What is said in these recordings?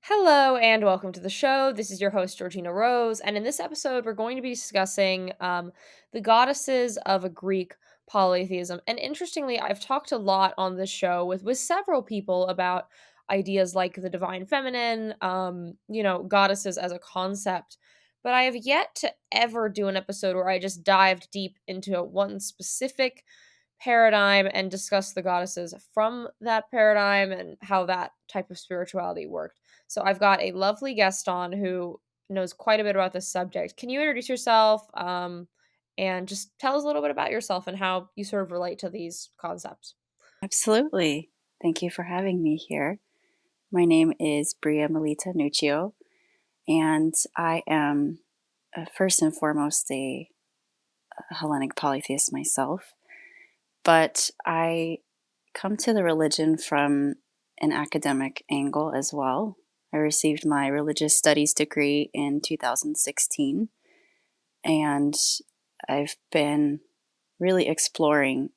Hello and welcome to the show. This is your host, Georgina Rose. And in this episode, we're going to be discussing the goddesses of a Greek polytheism. And interestingly, I've talked a lot on this show with several people about ideas like the divine feminine, goddesses as a concept. But I have yet to ever do an episode where I just dived deep into one specific paradigm and discuss the goddesses from that paradigm and how that type of spirituality worked. So I've got a lovely guest on who knows quite a bit about this subject. Can you introduce yourself and just tell us a little bit about yourself and how you sort of relate to these concepts? Absolutely. Thank you for having me here. My name is Bria Nuccio, and I am first and foremost a Hellenic polytheist myself, but I come to the religion from an academic angle as well. I received my religious studies degree in 2016, and I've been really exploring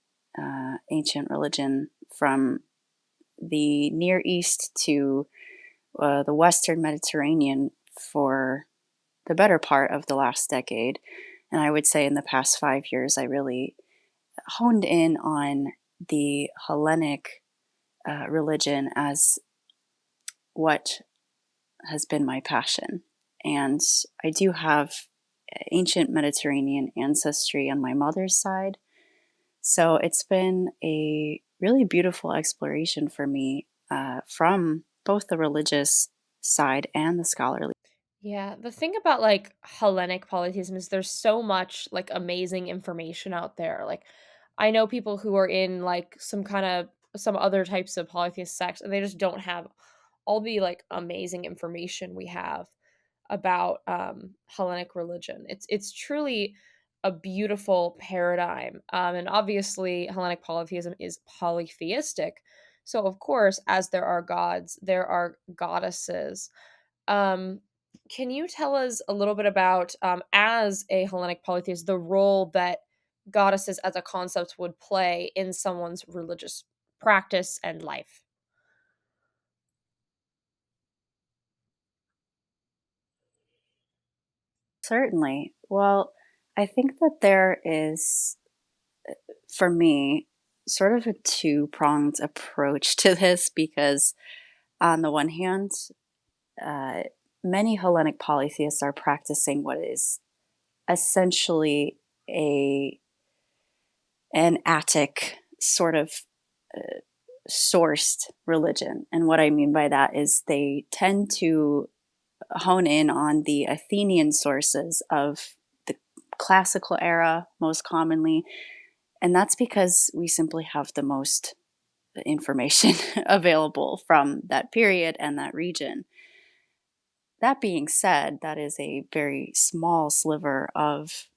ancient religion from the Near East to the Western Mediterranean for the better part of the last decade. And I would say in the past 5 years, I really honed in on the Hellenic religion as what has been my passion. And I do have ancient Mediterranean ancestry on my mother's side. So it's been a really beautiful exploration for me from both the religious side and the scholarly. Yeah, the thing about like Hellenic polytheism is there's so much like amazing information out there. Like I know people who are in like some other types of polytheist sects and they just don't have all the like amazing information we have about Hellenic religion. It's truly a beautiful paradigm. And obviously Hellenic polytheism is polytheistic. So of course, as there are gods, there are goddesses. Um, can you tell us a little bit about, as a Hellenic polytheist, the role that goddesses as a concept would play in someone's religious practice and life? Certainly. Well, I think that there is, for me, sort of a two pronged approach to this because, on the one hand, uh, many Hellenic polytheists are practicing what is essentially a an Attic sort of uh, sourced religion. And what I mean by that is they tend to hone in on the Athenian sources of the classical era, most commonly. And that's because we simply have the most information available from that period and that region. That being said, that is a very small sliver of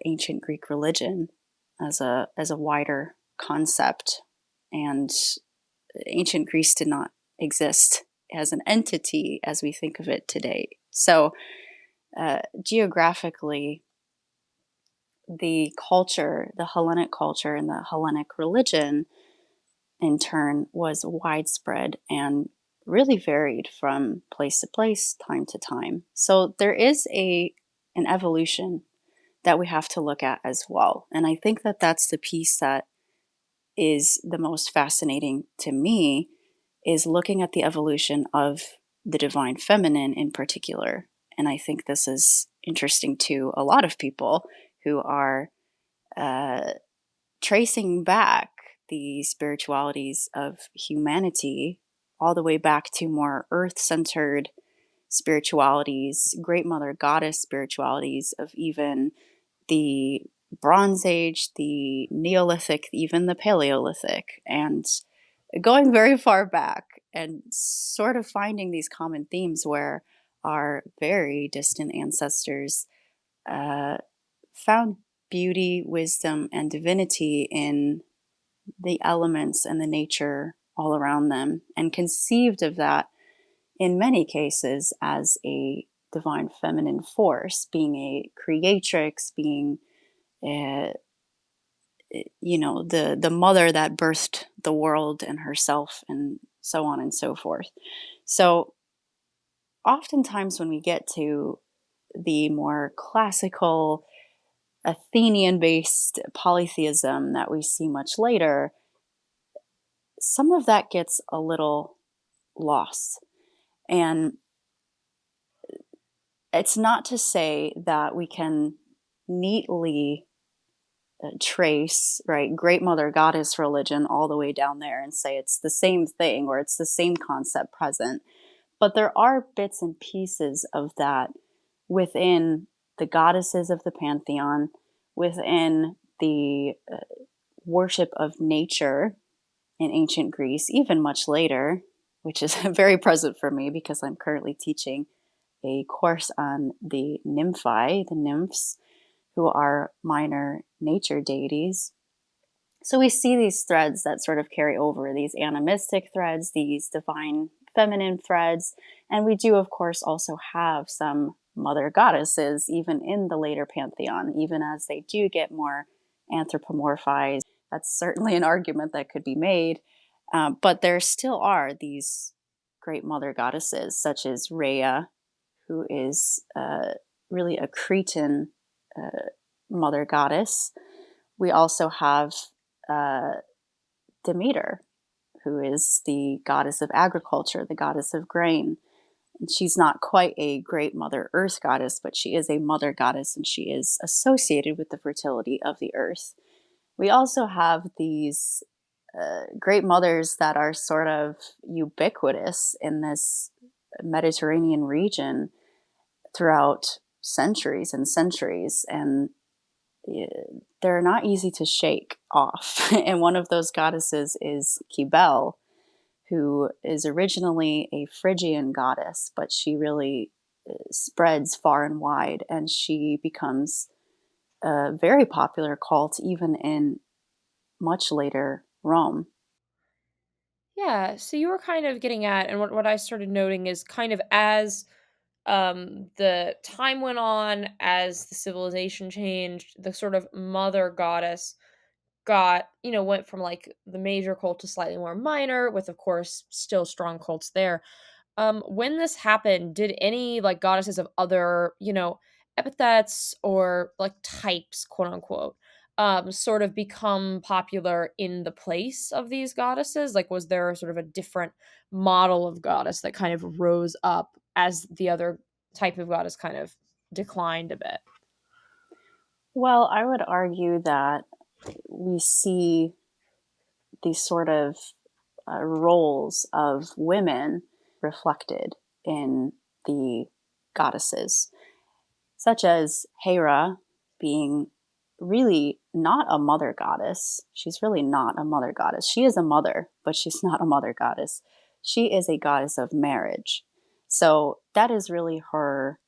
ancient Greek religion as a wider concept, and ancient Greece did not exist as an entity as we think of it today. So, geographically, the culture, the Hellenic culture, and the Hellenic religion, in turn, was widespread and really varied from place to place, time to time. So there is a an evolution that we have to look at as well. And I think that that's the piece that is the most fascinating to me, is looking at the evolution of the divine feminine in particular. And I think this is interesting to a lot of people who are uh, tracing back the spiritualities of humanity all the way back to more earth centered spiritualities, great mother goddess spiritualities of even the Bronze Age, the Neolithic, even the Paleolithic, and going very far back and sort of finding these common themes where our very distant ancestors uh, found beauty, wisdom, and divinity in the elements and the nature all around them, and conceived of that in many cases as a divine feminine force, being a creatrix, being uh, the mother that birthed the world and herself, and so on and so forth. So oftentimes when we get to the more classical Athenian based polytheism that we see much later, some of that gets a little lost. And it's not to say that we can neatly trace, right, Great Mother Goddess religion all the way down there and say it's the same thing or it's the same concept present. But there are bits and pieces of that within the goddesses of the pantheon, within the worship of nature in ancient Greece, even much later, which is very present for me because I'm currently teaching a course on the nymphae, the nymphs, who are minor nature deities. So we see these threads that sort of carry over, these animistic threads, these divine feminine threads. And we do, of course, also have some mother goddesses, even in the later pantheon, even as they do get more anthropomorphized. That's certainly an argument that could be made. But there still are these great mother goddesses, such as Rhea, who is really a Cretan mother goddess. We also have uh, Demeter, who is the goddess of agriculture, the goddess of grain. And she's not quite a great Mother Earth goddess, but she is a mother goddess and she is associated with the fertility of the earth. We also have these great mothers that are sort of ubiquitous in this Mediterranean region throughout centuries and centuries. And they're not easy to shake off. And one of those goddesses is Cybele, who is originally a Phrygian goddess, but she really spreads far and wide, and she becomes a very popular cult even in much later Rome. Yeah, so you were kind of getting at, and what I started noting is kind of as the time went on, as the civilization changed, the sort of mother goddess got, went from like the major cult to slightly more minor, with of course still strong cults there. When this happened, did any like goddesses of other, epithets or like types, quote unquote, sort of become popular in the place of these goddesses? Like, was there sort of a different model of goddess that kind of rose up as the other type of goddess kind of declined a bit? Well, I would argue that we see these sort of roles of women reflected in the goddesses, such as Hera being really not a mother goddess. She's really not a mother goddess. She is a mother, but she's not a mother goddess. She is a goddess of marriage. So that is really her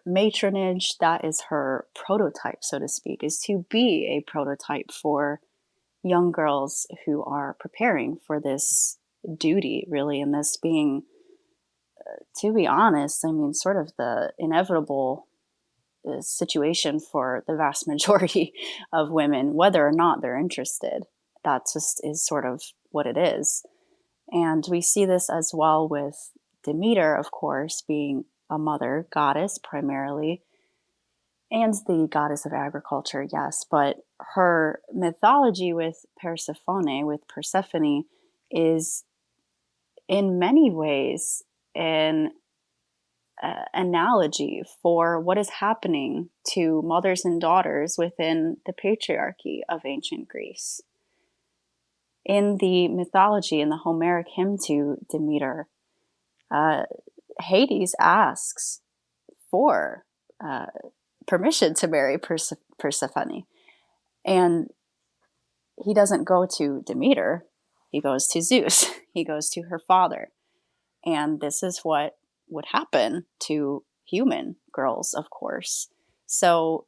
matronage, that is her prototype, so to speak, is to be a prototype for young girls who are preparing for this duty, really, and this being, to be honest, I mean, sort of the inevitable situation for the vast majority of women, whether or not they're interested. That just is sort of what it is. And we see this as well with Demeter, of course, being a mother goddess primarily, and the goddess of agriculture, yes. But her mythology with Persephone, with Persephone, is in many ways an analogy for what is happening to mothers and daughters within the patriarchy of ancient Greece. In the mythology, in the Homeric hymn to Demeter, uh, Hades asks for uh, permission to marry Persephone. And he doesn't go to Demeter, he goes to Zeus, he goes to her father. And this is what would happen to human girls, of course. So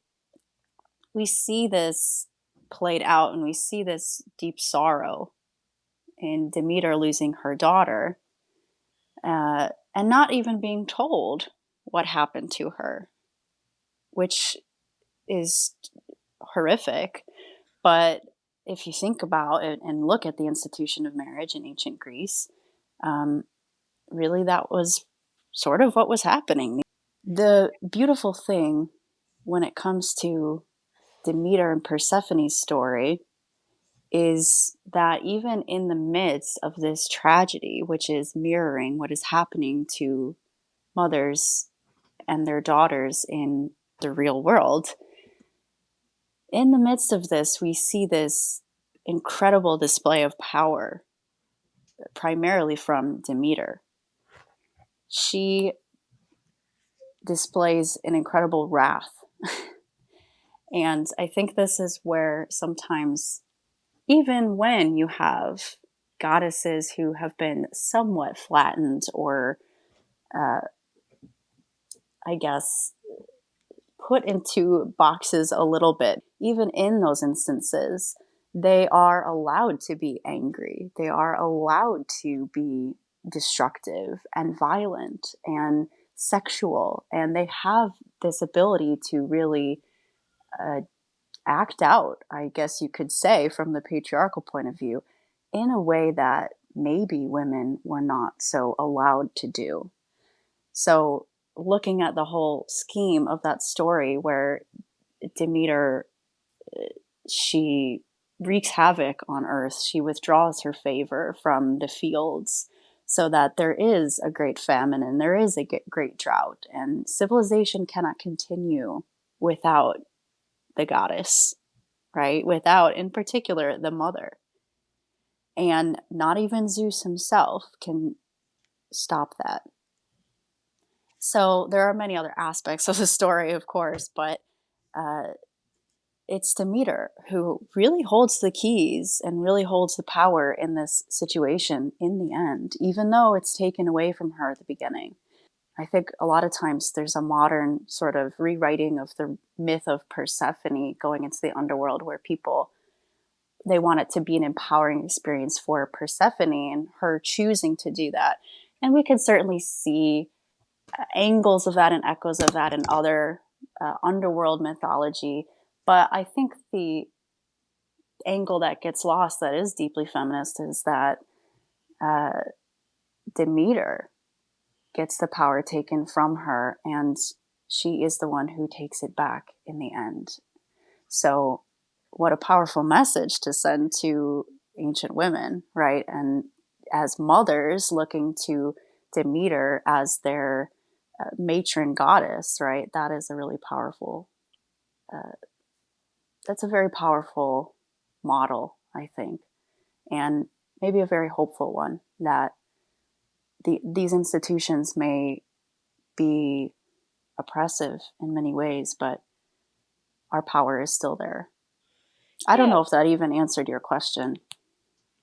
we see this played out and we see this deep sorrow in Demeter losing her daughter and not even being told what happened to her, which is horrific. But if you think about it and look at the institution of marriage in ancient Greece, um, really that was sort of what was happening. The beautiful thing when it comes to Demeter and Persephone's story is that even in the midst of this tragedy, which is mirroring what is happening to mothers and their daughters in the real world, in the midst of this, we see this incredible display of power, primarily from Demeter. She displays an incredible wrath. And I think this is where sometimes, even when you have goddesses who have been somewhat flattened or, uh, I guess, put into boxes a little bit, even in those instances, they are allowed to be angry. They are allowed to be destructive and violent and sexual. And they have this ability to really uh, act out, I guess you could say, from the patriarchal point of view, in a way that maybe women were not so allowed to do. So, looking at the whole scheme of that story where Demeter, she wreaks havoc on earth, she withdraws her favor from the fields so that there is a great famine and there is a great drought, and civilization cannot continue without the goddess, right? Without, in particular, the mother. And not even Zeus himself can stop that. So there are many other aspects of the story, of course, but uh, it's Demeter who really holds the keys and really holds the power in this situation in the end, even though it's taken away from her at the beginning. I think a lot of times there's a modern sort of rewriting of the myth of Persephone going into the underworld where people, they want it to be an empowering experience for Persephone and her choosing to do that. And we can certainly see angles of that and echoes of that in other underworld mythology. But I think the angle that gets lost that is deeply feminist is that uh, Demeter gets the power taken from her and she is the one who takes it back in the end. So, what a powerful message to send to ancient women, right? And as mothers looking to Demeter as their matron goddess, right? That is a really powerful, uh, that's a very powerful model, I think. And maybe a very hopeful one that these institutions may be oppressive in many ways, but our power is still there. I don't Yeah. know if that even answered your question.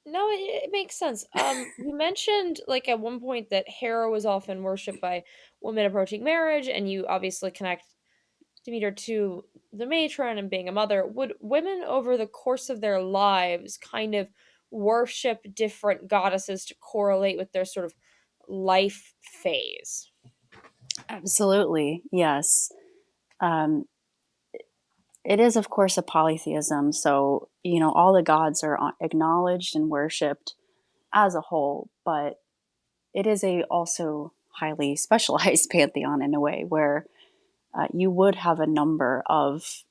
No, it makes sense. You mentioned like at one point that Hera was often worshipped by women approaching marriage, and you obviously connect Demeter to the matron and being a mother. Would women over the course of their lives kind of worship different goddesses to correlate with their sort of life phase? Absolutely, yes. Um, it is, of course, a polytheism. So, all the gods are acknowledged and worshipped as a whole, but it is a also highly specialized pantheon in a way where you would have a number of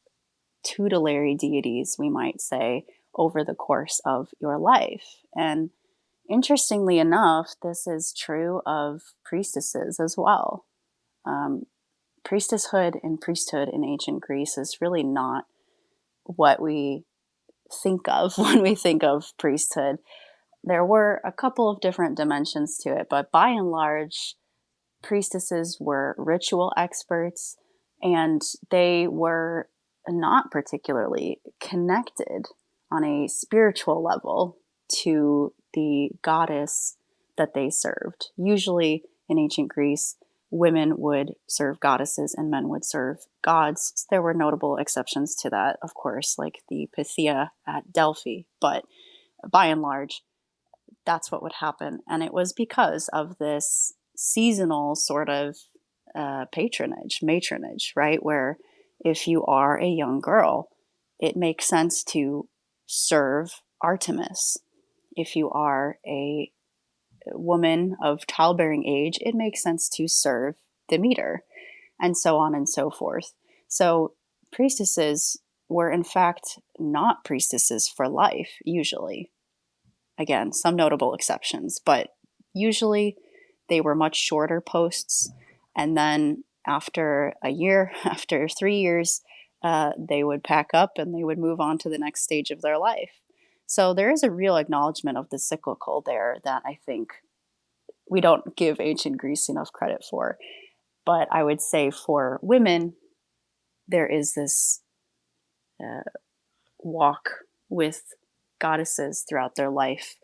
tutelary deities, we might say, over the course of your life. And interestingly enough, this is true of priestesses as well. Um, Priestesshood and priesthood in ancient Greece is really not what we think of when we think of priesthood. There were a couple of different dimensions to it, but by and large, priestesses were ritual experts and they were not particularly connected on a spiritual level to the goddess that they served. Usually in ancient Greece, women would serve goddesses and men would serve gods. There were notable exceptions to that, of course, like the Pythia at Delphi, but by and large, that's what would happen. And it was because of this seasonal sort of matronage, right? Where if you are a young girl, it makes sense to serve Artemis. If you are a woman of childbearing age, it makes sense to serve Demeter, and so on and so forth. So priestesses were, in fact, not priestesses for life, usually. Again, some notable exceptions, but usually they were much shorter posts. And then after a year, after 3 years, they would pack up and they would move on to the next stage of their life. So there is a real acknowledgement of the cyclical there that I think we don't give ancient Greece enough credit for. But I would say for women, there is this uh, walk with goddesses throughout their life,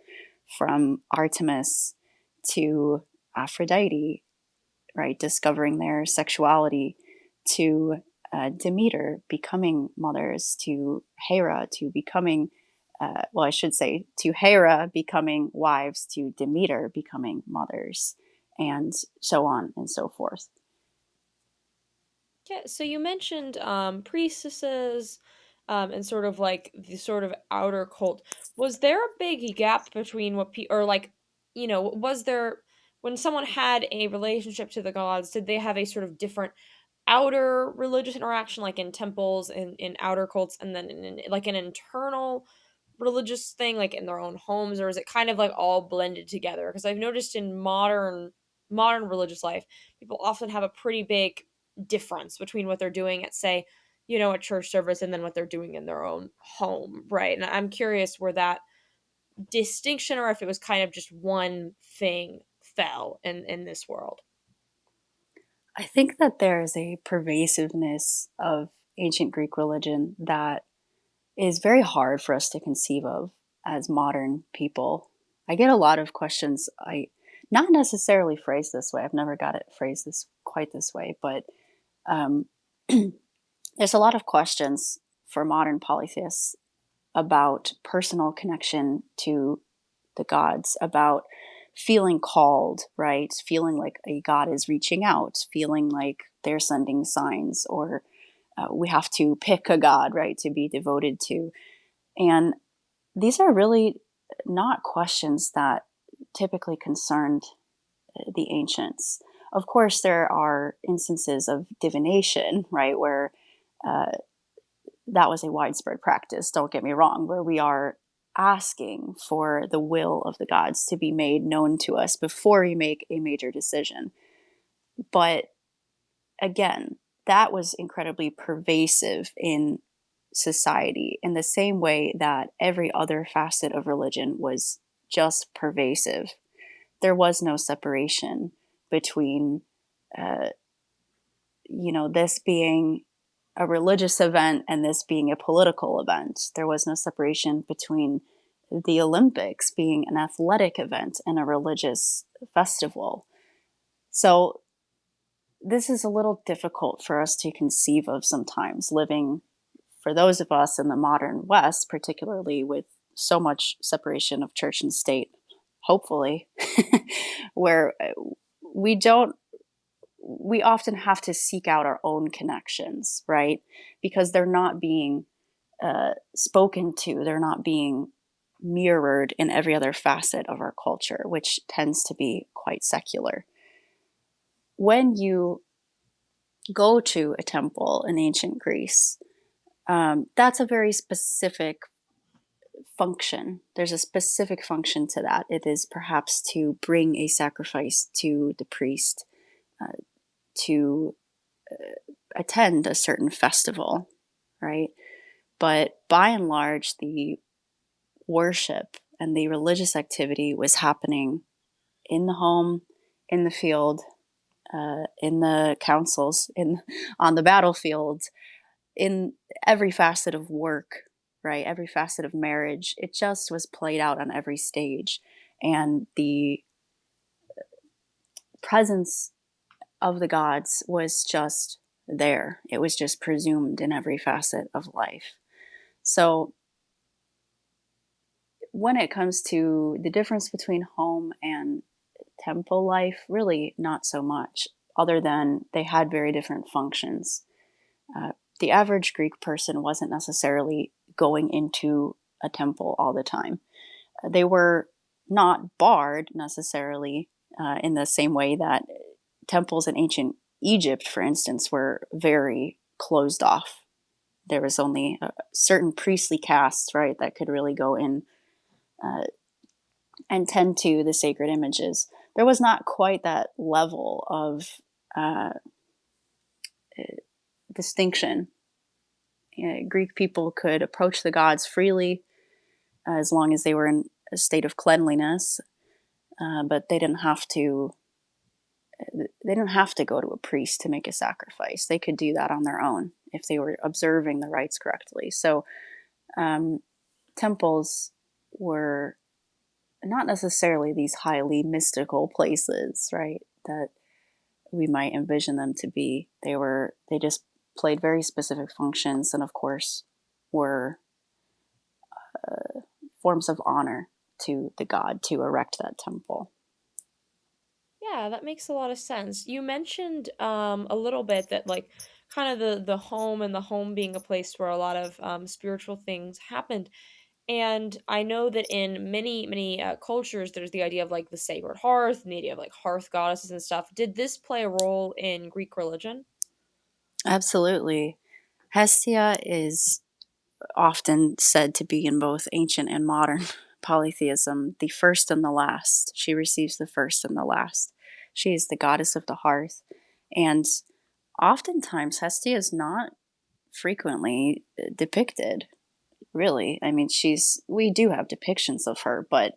from Artemis to Aphrodite, right? Discovering their sexuality, to Demeter becoming mothers, to Hera to becoming, well, I should say, to Hera becoming wives, to Demeter becoming mothers, and so on and so forth. Yeah, so you mentioned priestesses and sort of like the sort of outer cult. Was there a big gap between what or like, was there when someone had a relationship to the gods, did they have a sort of different outer religious interaction like in temples and in outer cults and then like an internal religious thing like in their own homes, or is it kind of like all blended together? Because I've noticed in modern religious life, people often have a pretty big difference between what they're doing at, say, a church service and then what they're doing in their own home, right? And I'm curious where that distinction, or if it was kind of just one thing, fell in this world. I think that there is a pervasiveness of ancient Greek religion that is very hard for us to conceive of as modern people. I get a lot of questions. I not necessarily phrased this way. I've never got it phrased this quite this way, but um, there's a lot of questions for modern polytheists about personal connection to the gods, about feeling called, right? Feeling like a god is reaching out, feeling like they're sending signs, or we have to pick a god, right, to be devoted to. And these are really not questions that typically concerned the ancients. Of course, there are instances of divination, right, where uh, that was a widespread practice, don't get me wrong, where we are asking for the will of the gods to be made known to us before we make a major decision. But again, that was incredibly pervasive in society in the same way that every other facet of religion was just pervasive. There was no separation between, uh, this being a religious event and this being a political event. There was no separation between the Olympics being an athletic event and a religious festival. So this is a little difficult for us to conceive of sometimes, living, for those of us in the modern West, particularly with so much separation of church and state, hopefully, where we don't, we often have to seek out our own connections, right? Because they're not being spoken to, they're not being mirrored in every other facet of our culture, which tends to be quite secular. When you go to a temple in ancient Greece, that's a very specific function. There's a specific function to that. It is perhaps to bring a sacrifice to the priest, to attend a certain festival, right? But by and large, the worship and the religious activity was happening in the home, in the field, in the councils, in on the battlefield, in every facet of work, right? Every facet of marriage. It just was played out on every stage. And the presence of the gods was just there. It was just presumed in every facet of life. So when it comes to the difference between home and temple life, really not so much, other than they had very different functions. Uh, the average Greek person wasn't necessarily going into a temple all the time. They were not barred necessarily in the same way that temples in ancient Egypt, for instance, were very closed off. There was only a certain priestly castes, right, that could really go in uh, and tend to the sacred images. There was not quite that level of uh, distinction. Greek people could approach the gods freely as long as they were in a state of cleanliness, but they didn't have to go to a priest to make a sacrifice. They could do that on their own if they were observing the rites correctly. So um, temples were not necessarily these highly mystical places, right? That we might envision them to be. They just played very specific functions, and of course were forms of honor to the god to erect that temple. Yeah, that makes a lot of sense. You mentioned a little bit that like kind of the home and the home being a place where a lot of spiritual things happened. And I know that in many cultures, there's the idea of like the sacred hearth and the idea of like hearth goddesses and stuff. Did this play a role in Greek religion? Absolutely. Hestia is often said to be in both ancient and modern polytheism the first and the last. She receives the first and the last. She is the goddess of the hearth. And oftentimes, Hestia is not frequently depicted, really. I mean, we do have depictions of her, but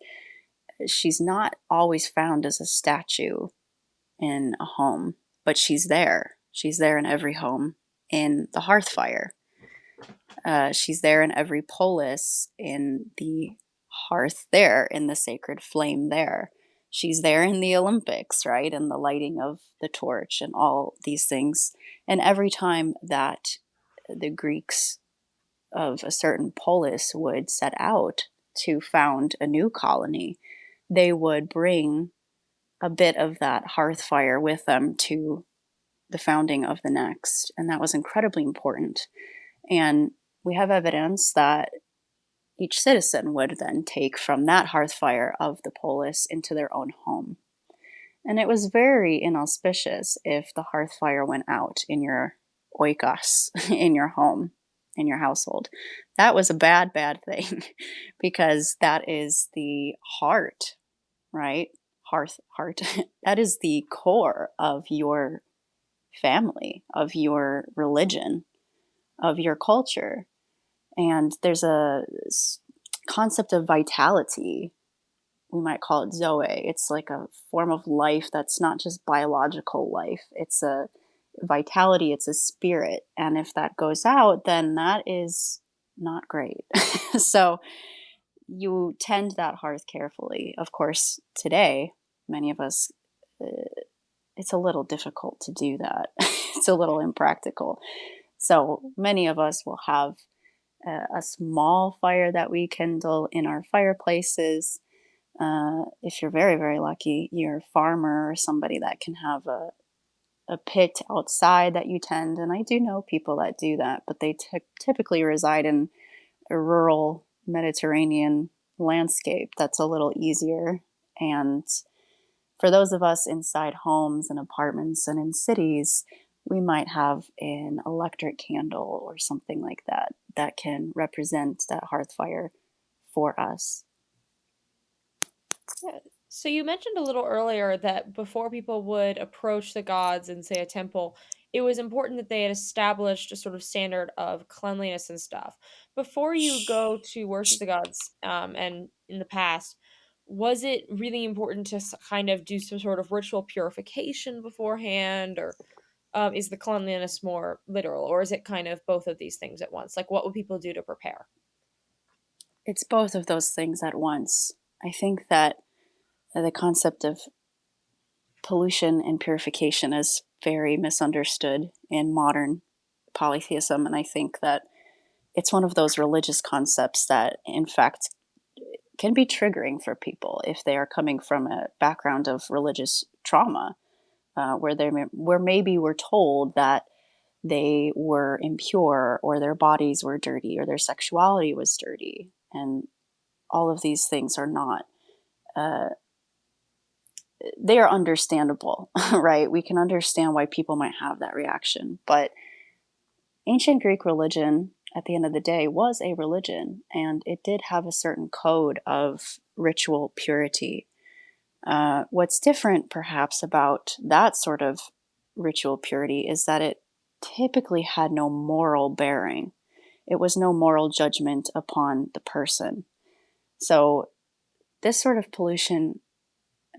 she's not always found as a statue in a home, but she's there. She's there in every home in the hearth fire. She's there in every polis in the hearth there, in the sacred flame there. She's there in the Olympics, right? And the lighting of the torch and all these things. And every time that the Greeks of a certain polis would set out to found a new colony, they would bring a bit of that hearth fire with them to the founding of the next. And that was incredibly important. And we have evidence that each citizen would then take from that hearth fire of the polis into their own home. And it was very inauspicious if the hearth fire went out in your oikos, in your home, in your household. That was a bad thing because that is the heart, right? Heart. That is the core of your family, of your religion, of your culture. And there's a concept of vitality. We might call it Zoe. It's like a form of life that's not just biological life. It's a vitality, it's a spirit. And if that goes out, then that is not great. So you tend that hearth carefully. Of course, today, many of us, uh, it's a little difficult to do that. It's a little impractical. So many of us will have a small fire that we kindle in our fireplaces. If you're very lucky, you're a farmer or somebody that can have a pit outside that you tend. And I do know people that do that, but they typically reside in a rural Mediterranean landscape that's a little easier. And for those of us inside homes and apartments and in cities, we might have an electric candle or something like that that can represent that hearth fire for us. Yeah. So you mentioned a little earlier that before people would approach the gods in, say, a temple, it was important that they had established a sort of standard of cleanliness and stuff. Before you go to worship the gods, and in the past, was it really important to kind of do some sort of ritual purification beforehand, or is the cleanliness more literal, or is it kind of both of these things at once? Like, what would people do to prepare? It's both of those things at once. I think that the concept of pollution and purification is very misunderstood in modern polytheism. And I think that it's one of those religious concepts that, in fact, can be triggering for people if they are coming from a background of religious trauma, where maybe we're told that they were impure or their bodies were dirty or their sexuality was dirty. And all of these things are not uh, they are understandable, right? We can understand why people might have that reaction. But ancient Greek religion, at the end of the day, was a religion, and it did have a certain code of ritual purity. What's different, perhaps, about that sort of ritual purity is that it typically had no moral bearing. It was no moral judgment upon the person. So, this sort of pollution,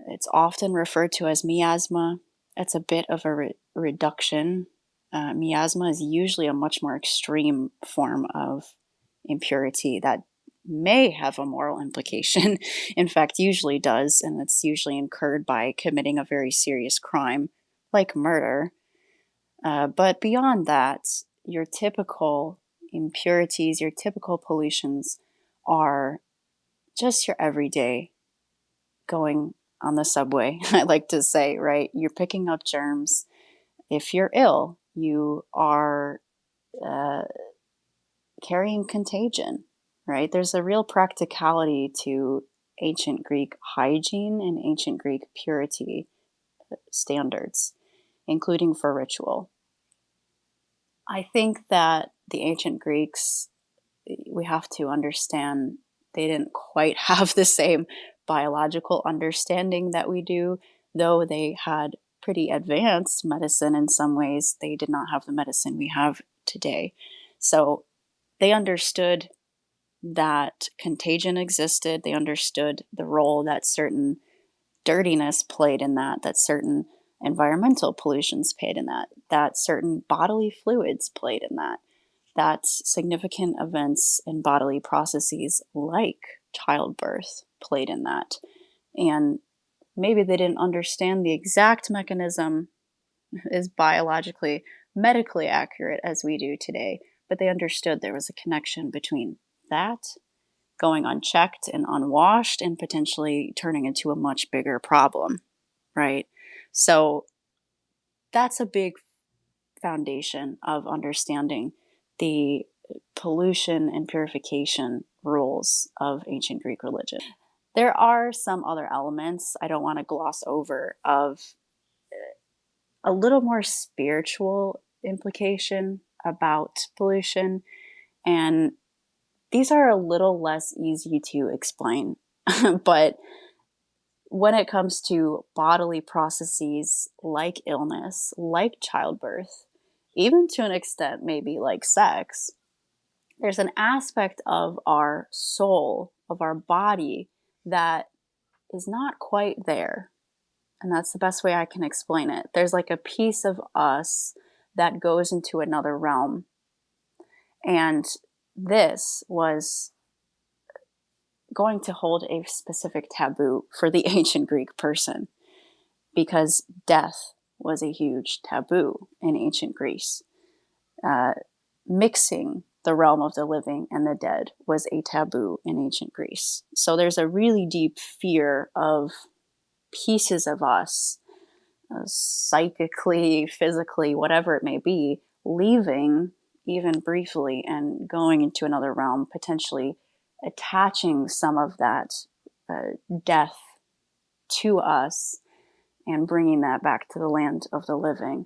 it's often referred to as miasma. It's a bit of a reduction. Miasma is usually a much more extreme form of impurity that may have a moral implication. In fact, usually does, and it's usually incurred by committing a very serious crime like murder. But beyond that, your typical impurities, your typical pollutions are just your everyday going on the subway, I like to say, right? You're picking up germs. If you're ill, you are uh, carrying contagion, right? There's a real practicality to ancient Greek hygiene and ancient Greek purity standards, including for ritual. I think that the ancient Greeks, we have to understand they didn't quite have the same biological understanding that we do, though they had pretty advanced medicine in some ways. They did not have the medicine we have today. So they understood that contagion existed. They understood the role that certain dirtiness played in that, that certain environmental pollutions played in that, that certain bodily fluids played in that, that significant events and bodily processes like childbirth played in that. And maybe they didn't understand the exact mechanism is biologically, medically accurate as we do today, but they understood there was a connection between that going unchecked and unwashed and potentially turning into a much bigger problem, right? So that's a big foundation of understanding the pollution and purification rules of ancient Greek religion. There are some other elements I don't want to gloss over of a little more spiritual implication about pollution, and these are a little less easy to explain. But when it comes to bodily processes like illness, like childbirth, even to an extent, maybe like sex, there's an aspect of our soul, of our body, that is not quite there. And that's the best way I can explain it. There's like a piece of us that goes into another realm. And this was going to hold a specific taboo for the ancient Greek person because death was a huge taboo in ancient Greece. Uh, Mixing the realm of the living and the dead was a taboo in ancient Greece. So there's a really deep fear of pieces of us, psychically, physically, whatever it may be, leaving even briefly and going into another realm, potentially attaching some of that death to us and bringing that back to the land of the living.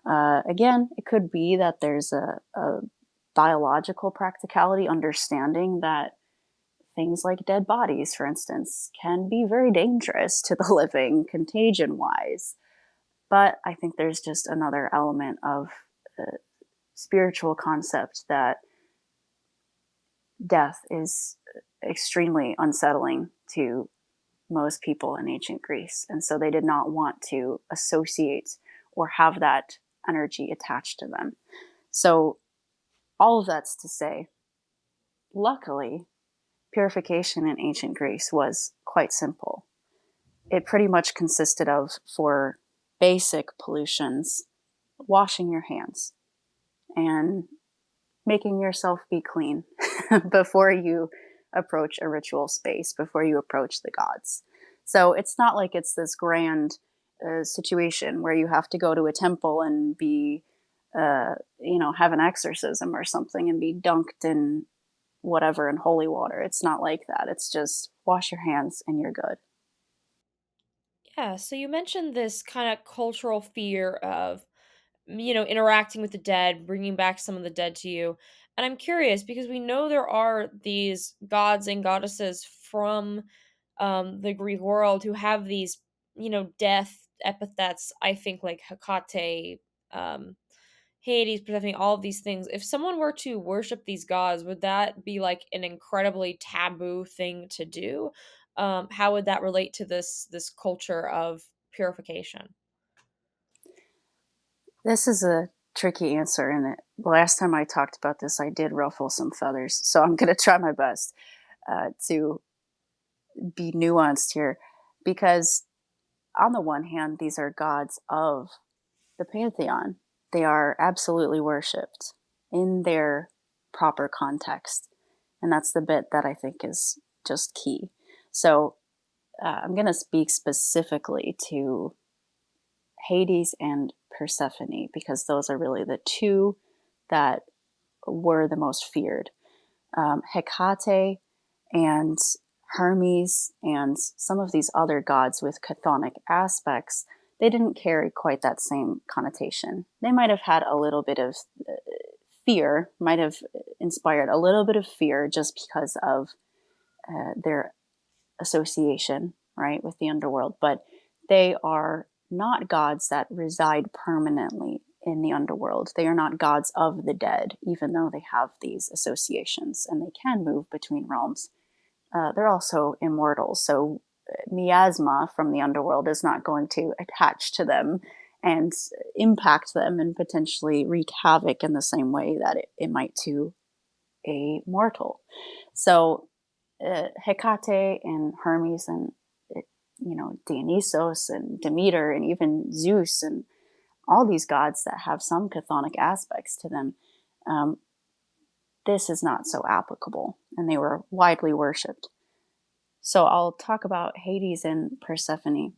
Again, it could be that there's a biological practicality, understanding that things like dead bodies, for instance, can be very dangerous to the living, contagion wise. But I think there's just another element of spiritual concept that death is extremely unsettling to most people in ancient Greece. And so they did not want to associate or have that energy attached to them. So, all of that's to say, luckily, purification in ancient Greece was quite simple. It pretty much consisted of, for basic pollutions, washing your hands and making yourself be clean before you approach a ritual space, before you approach the gods. So it's not like it's this grand situation where you have to go to a temple and be, have an exorcism or something and be dunked in whatever in holy water. It's not like that. It's just wash your hands and you're good. Yeah, so you mentioned this kind of cultural fear of, interacting with the dead, bringing back some of the dead to you. And I'm curious because we know there are these gods and goddesses from the Greek world who have these, death epithets. I think like Hecate, um, Hades, Persephone, all of these things. If someone were to worship these gods, would that be like an incredibly taboo thing to do? How would that relate to this culture of purification? This is a tricky answer, and the last time I talked about this, I did ruffle some feathers. So I'm going to try my best to be nuanced here, because on the one hand, these are gods of the pantheon. They are absolutely worshipped in their proper context, and that's the bit that I think is just key. So I'm going to speak specifically to Hades and Persephone, because those are really the two that were the most feared. Hecate and Hermes and some of these other gods with chthonic aspects, they didn't carry quite that same connotation. They might have had a little bit of fear, might have inspired a little bit of fear just because of their association, right, with the underworld. But they are not gods that reside permanently in the underworld. They are not gods of the dead, even though they have these associations and they can move between realms. They're also immortal, so miasma from the underworld is not going to attach to them and impact them and potentially wreak havoc in the same way that it might to a mortal. So Hecate and Hermes and Dionysos and Demeter and even Zeus and all these gods that have some chthonic aspects to them, um, this is not so applicable, and they were widely worshipped. So I'll talk about Hades and Persephone.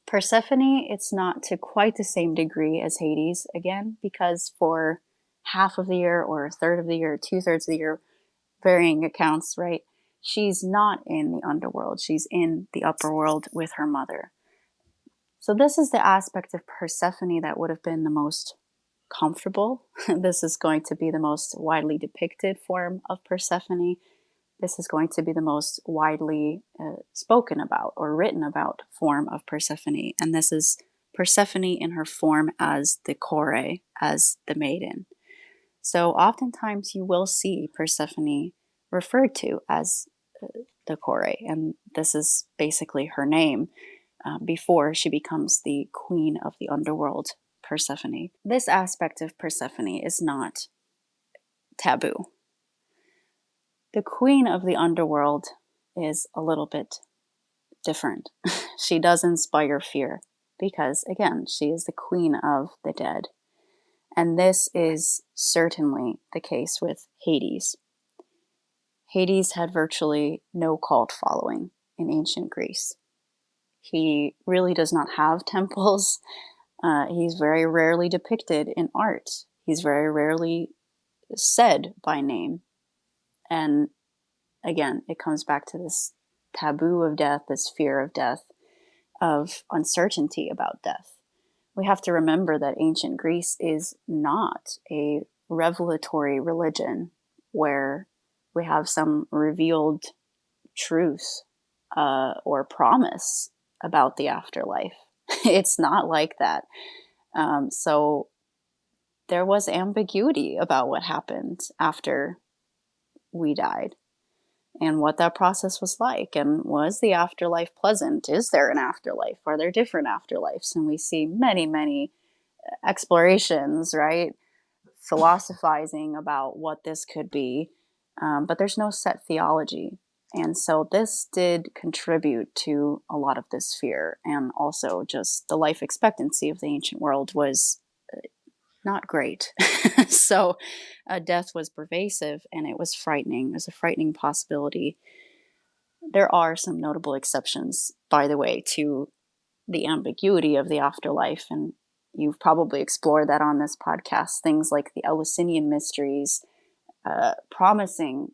Persephone, it's not to quite the same degree as Hades again, because for half of the year or a third of the year, 2/3 of the year, varying accounts, right? She's not in the underworld. She's in the upper world with her mother. So this is the aspect of Persephone that would have been the most comfortable. This is going to be the most widely depicted form of Persephone. This is going to be the most widely spoken about or written about form of Persephone. And this is Persephone in her form as the Kore, as the maiden. So oftentimes you will see Persephone referred to as the Kore, and this is basically her name before she becomes the queen of the underworld, Persephone. This aspect of Persephone is not taboo. The queen of the underworld is a little bit different. She does inspire fear because, again, she is the queen of the dead. And this is certainly the case with Hades. Hades had virtually no cult following in ancient Greece. He really does not have temples. He's very rarely depicted in art. He's very rarely said by name. And again, it comes back to this taboo of death, this fear of death, of uncertainty about death. We have to remember that ancient Greece is not a revelatory religion where we have some revealed truth or promise about the afterlife. It's not like that. So there was ambiguity about what happened after we died and what that process was like. And was the afterlife pleasant? Is there an afterlife? Are there different afterlives? And we see many, many explorations, right? Philosophizing about what this could be. But there's no set theology. And so this did contribute to a lot of this fear. And also just the life expectancy of the ancient world was not great. So death was pervasive and it was frightening. It was a frightening possibility. There are some notable exceptions, by the way, to the ambiguity of the afterlife. And you've probably explored that on this podcast. Things like the Eleusinian mysteries, promising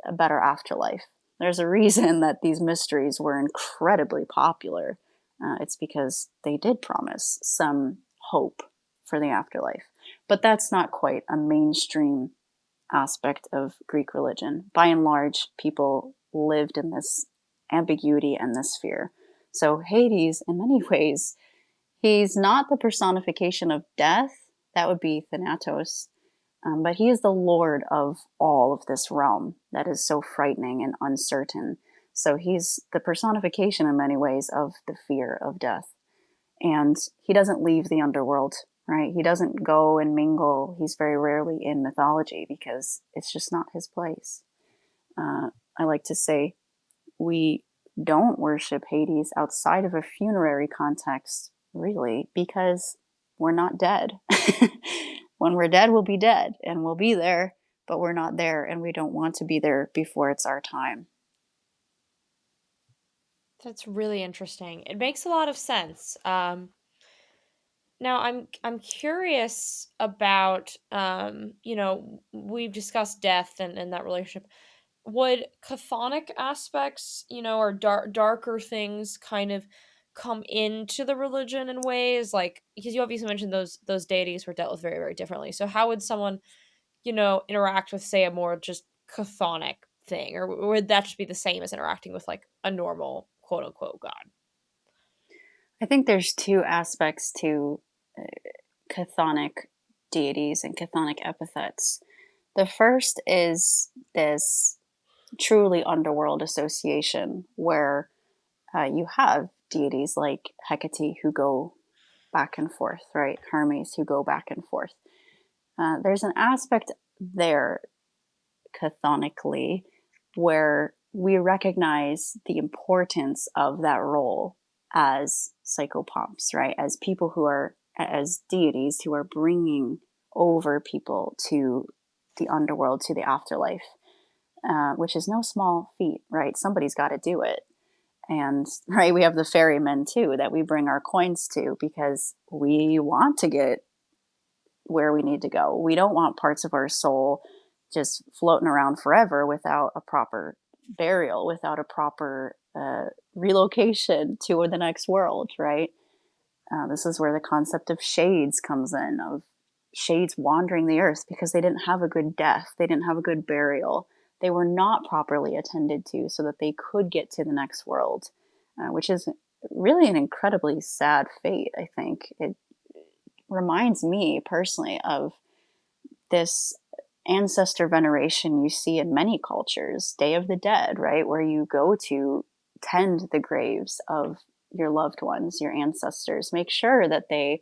a better afterlife. There's a reason that these mysteries were incredibly popular. It's because they did promise some hope for the afterlife. But that's not quite a mainstream aspect of Greek religion. By and large, people lived in this ambiguity and this fear. So Hades, in many ways, he's not the personification of death. That would be Thanatos. But he is the lord of all of this realm that is so frightening and uncertain. So he's the personification in many ways of the fear of death. And he doesn't leave the underworld, right? He doesn't go and mingle. He's very rarely in mythology because it's just not his place. I like to say we don't worship Hades outside of a funerary context, really, because we're not dead. When we're dead, we'll be dead and we'll be there, but we're not there and we don't want to be there before it's our time. That's really interesting. It makes a lot of sense. Now I'm curious about we've discussed death and that relationship. Would chthonic aspects, or darker things kind of come into the religion in ways like because you obviously mentioned those deities were dealt with very, very differently. So how would someone, interact with say a more just chthonic thing or would that just be the same as interacting with like a normal quote unquote god? I think there's two aspects to uh, chthonic deities and chthonic epithets. The first is this truly underworld association where you have deities like Hecate who go back and forth, right? Hermes who go back and forth. There's an aspect there, cathonically, where we recognize the importance of that role as psychopomps, right? As people who are, as deities who are bringing over people to the underworld, to the afterlife, which is no small feat, right? Somebody's got to do it. And right, we have the ferrymen too that we bring our coins to because we want to get where we need to go. We don't want parts of our soul just floating around forever without a proper burial, without a proper relocation to the next world, right? This is where the concept of shades comes in, of shades wandering the earth because they didn't have a good death, they didn't have a good burial, they were not properly attended to so that they could get to the next world, which is really an incredibly sad fate, I think. It reminds me personally of this ancestor veneration you see in many cultures, Day of the Dead, right? Where you go to tend the graves of your loved ones, your ancestors. Make sure that they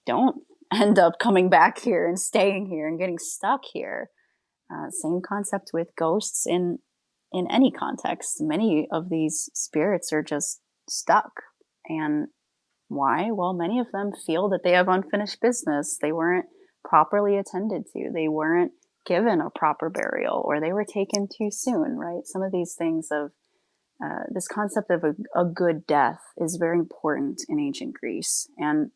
don't end up coming back here and staying here and getting stuck here. Same concept with ghosts in any context. Many of these spirits are just stuck. And why? Well, many of them feel that they have unfinished business. They weren't properly attended to. They weren't given a proper burial, or they were taken too soon, right? Some of these things of this concept of a good death is very important in ancient Greece. And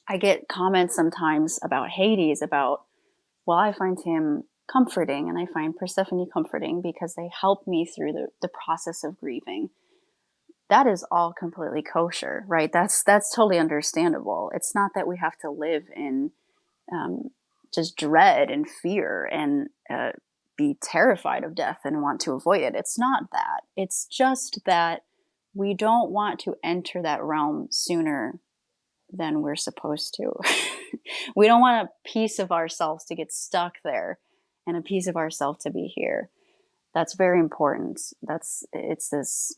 I get comments sometimes about Hades, about, well, I find him comforting and I find Persephone comforting because they help me through the process of grieving. That is all completely kosher, right? That's totally understandable. It's not that we have to live in um, just dread and fear and be terrified of death and want to avoid it. It's not that. It's just that we don't want to enter that realm sooner than we're supposed to. We don't want a piece of ourselves to get stuck there and a piece of ourselves to be here. That's very important. It's this,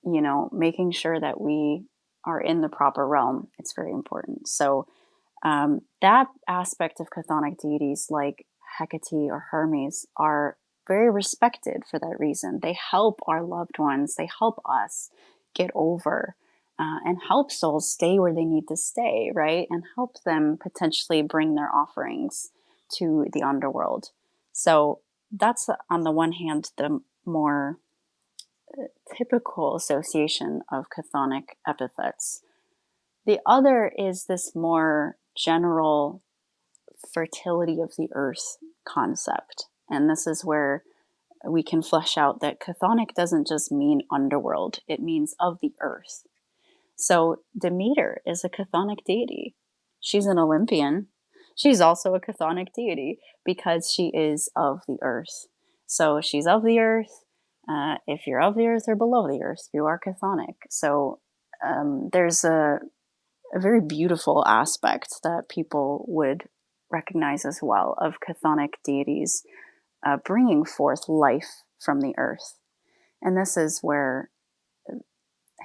making sure that we are in the proper realm. It's very important. So that aspect of chthonic deities like Hecate or Hermes are very respected for that reason. They help our loved ones, they help us get over and help souls stay where they need to stay, right? And help them potentially bring their offerings to the underworld. So that's, on the one hand, the more typical association of chthonic epithets. The other is this more general fertility of the earth concept. And this is where we can flesh out that Chthonic doesn't just mean underworld, it means of the earth. So Demeter is a chthonic deity. She's an Olympian. She's also a chthonic deity because she is of the earth. So she's of the earth. If you're of the earth or below the earth, you are chthonic. So there's a very beautiful aspect that people would recognize as well of chthonic deities bringing forth life from the earth. And this is where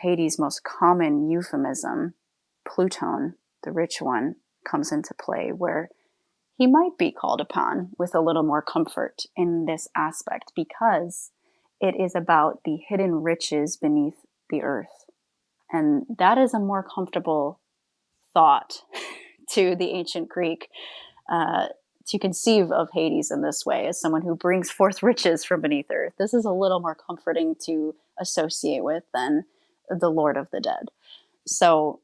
Hades' most common euphemism, Pluton, the rich one, comes into play, where he might be called upon with a little more comfort in this aspect because it is about the hidden riches beneath the earth. And that is a more comfortable thought to the ancient Greek to conceive of Hades in this way as someone who brings forth riches from beneath earth. This is a little more comforting to associate with than the Lord of the Dead. So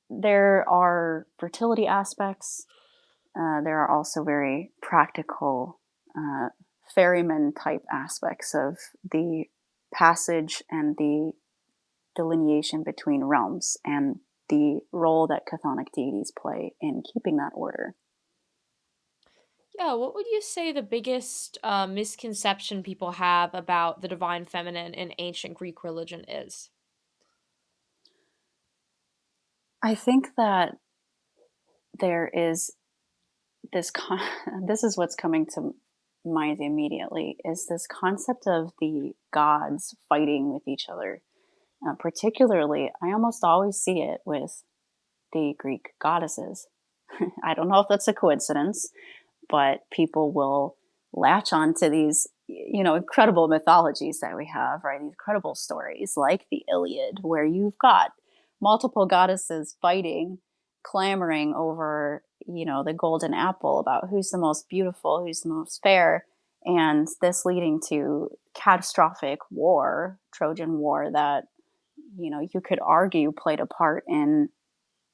there are fertility aspects. There are also very practical ferryman type aspects of the passage and the delineation between realms and the role that chthonic deities play in keeping that order. Yeah, what would you say the biggest misconception people have about the divine feminine in ancient Greek religion is? I think that there is this this is what's coming to mind immediately is this concept of the gods fighting with each other. Particularly, I almost always see it with the Greek goddesses. I don't know if that's a coincidence, but people will latch on to these, incredible mythologies that we have, right? These incredible stories like the Iliad, where you've got multiple goddesses fighting, clamoring over, the golden apple about who's the most beautiful, who's the most fair, and this leading to catastrophic war, Trojan War, that you could argue played a part in,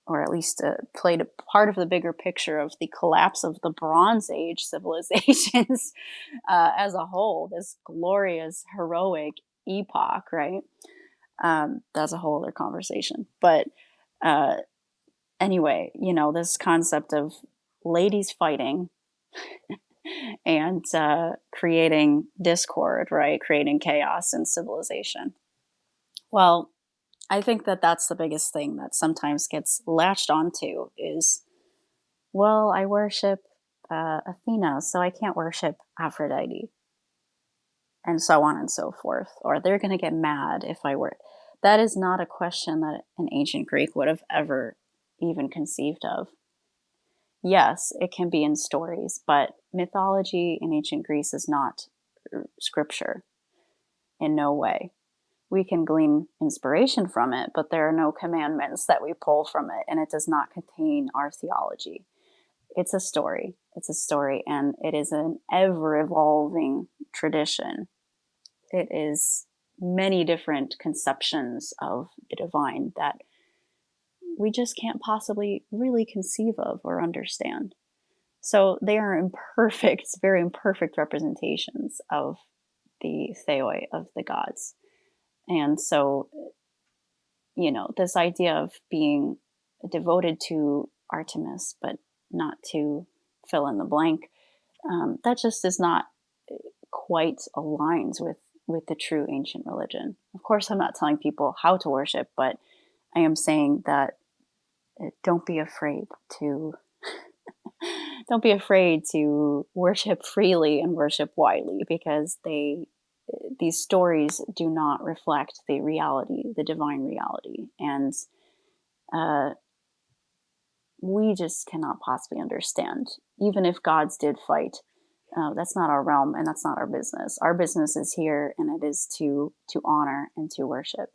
or at least played a part of the bigger picture of the collapse of the Bronze Age civilizations as a whole. This glorious, heroic epoch, right? That's a whole other conversation. But uh, anyway, this concept of ladies fighting and creating discord, right? Creating chaos and civilization. Well, I think that that's the biggest thing that sometimes gets latched onto is, well, I worship Athena, so I can't worship Aphrodite, and so on and so forth. Or they're going to get mad if I were. That is not a question that an ancient Greek would have ever even conceived of. Yes, it can be in stories, but mythology in ancient Greece is not scripture in no way. We can glean inspiration from it, but there are no commandments that we pull from it, and it does not contain our theology. It's a story. It's a story, and it is an ever evolving tradition. It is many different conceptions of the divine that we just can't possibly really conceive of or understand. So they are imperfect, very imperfect representations of the theoi, of the gods. And so, this idea of being devoted to Artemis, but not to fill in the blank, that just is not quite aligns with the true ancient religion. Of course, I'm not telling people how to worship, but I am saying that don't be afraid to don't be afraid to worship freely and worship widely because these stories do not reflect the reality, the divine reality, and uh, we just cannot possibly understand. Even if gods did fight, that's not our realm, and that's not our business. Our business is here, and it is to honor and to worship.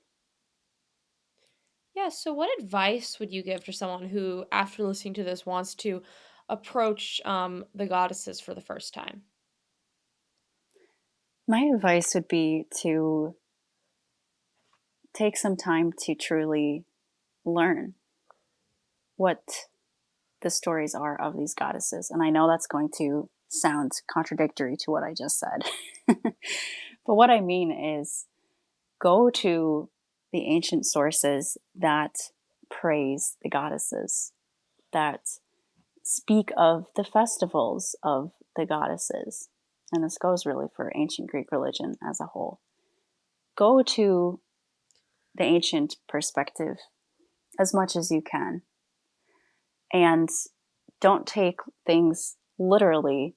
Yeah, so what advice would you give to someone who, after listening to this, wants to approach the goddesses for the first time? My advice would be to take some time to truly learn what the stories are of these goddesses. And I know that's going to sound contradictory to what I just said. But what I mean is go to the ancient sources that praise the goddesses, that speak of the festivals of the goddesses. And this goes really for ancient Greek religion as a whole. Go to the ancient perspective as much as you can. And don't take things literally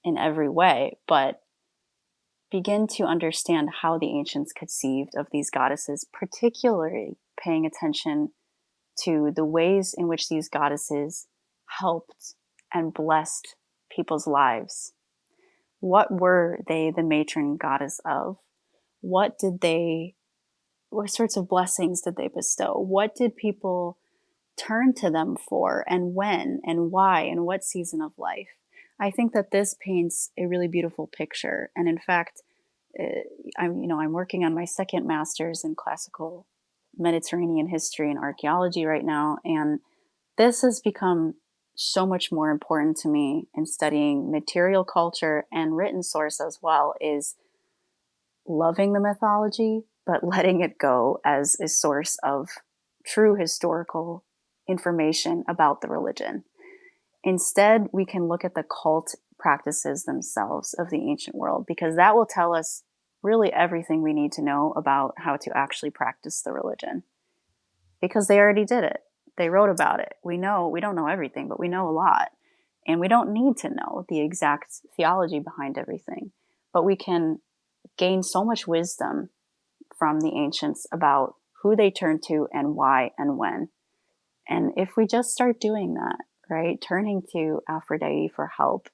in every way, but begin to understand how the ancients conceived of these goddesses, particularly paying attention to the ways in which these goddesses helped and blessed people's lives. What were they the matron goddess of? What did they, what sorts of blessings did they bestow? What did people turn to them for, and when, and why, and what season of life? I think that this paints a really beautiful picture. And in fact, uh, I'm working on my second master's in classical Mediterranean history and archaeology right now, and this has become so much more important to me in studying material culture and written source as well, is loving the mythology, but letting it go as a source of true historical information about the religion. Instead, we can look at the cult practices themselves of the ancient world, because that will tell us really everything we need to know about how to actually practice the religion. Because they already did it. They wrote about it. We don't know everything, but we know a lot. And we don't need to know the exact theology behind everything. But we can gain so much wisdom from the ancients about who they turned to and why and when. And if we just start doing that, right, turning to Aphrodite for help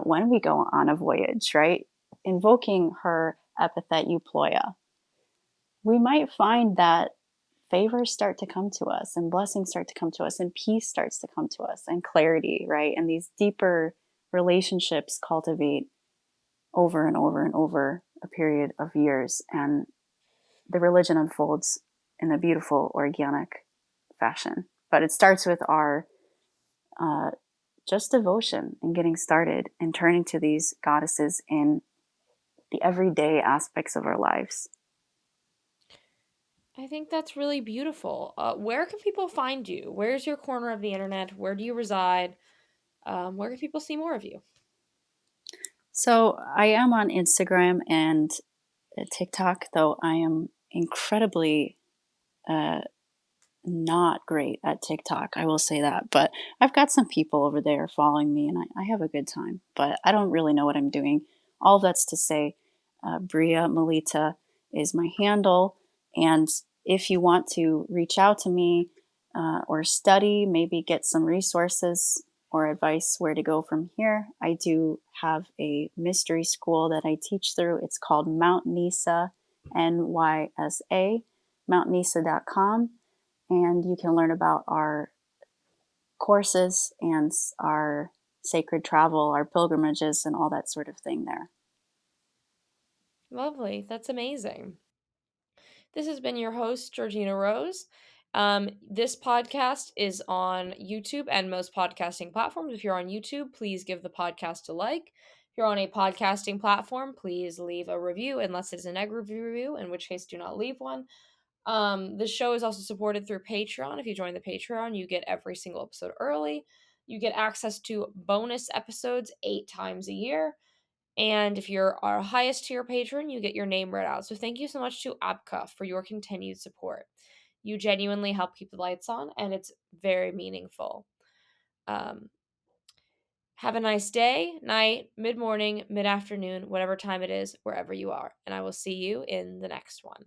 when we go on a voyage, right, invoking her epithet Euploia, we might find that favors start to come to us and blessings start to come to us and peace starts to come to us and clarity, right? And these deeper relationships cultivate over and over and over a period of years. And the religion unfolds in a beautiful, organic fashion. But it starts with our uh, just devotion and getting started and turning to these goddesses in the everyday aspects of our lives. I think that's really beautiful. Where can people find you? Where's your corner of the internet? Where do you reside? Where can people see more of you? So I am on Instagram and TikTok, though I am incredibly uh, not great at TikTok. I will say that. But I've got some people over there following me and I have a good time. But I don't really know what I'm doing. All that's to say, Bria Melita is my handle. And if you want to reach out to me or study, maybe get some resources or advice where to go from here, I do have a mystery school that I teach through. It's called Mount Nisa, NYSA, mountnisa.com, and you can learn about our courses and our sacred travel, our pilgrimages, and all that sort of thing there. Lovely. That's amazing. This has been your host, Georgina Rose. This podcast is on YouTube and most podcasting platforms. If you're on YouTube, please give the podcast a like. If you're on a podcasting platform, please leave a review, unless it is a negative review, in which case, do not leave one. This show is also supported through Patreon. If you join the Patreon, you get every single episode early. You get access to bonus episodes 8 times a year. And if you're our highest tier patron, you get your name read out. So thank you so much to Abka for your continued support. You genuinely help keep the lights on, and it's very meaningful. Um, have a nice day, night, mid morning, mid afternoon, whatever time it is, wherever you are. And I will see you in the next one.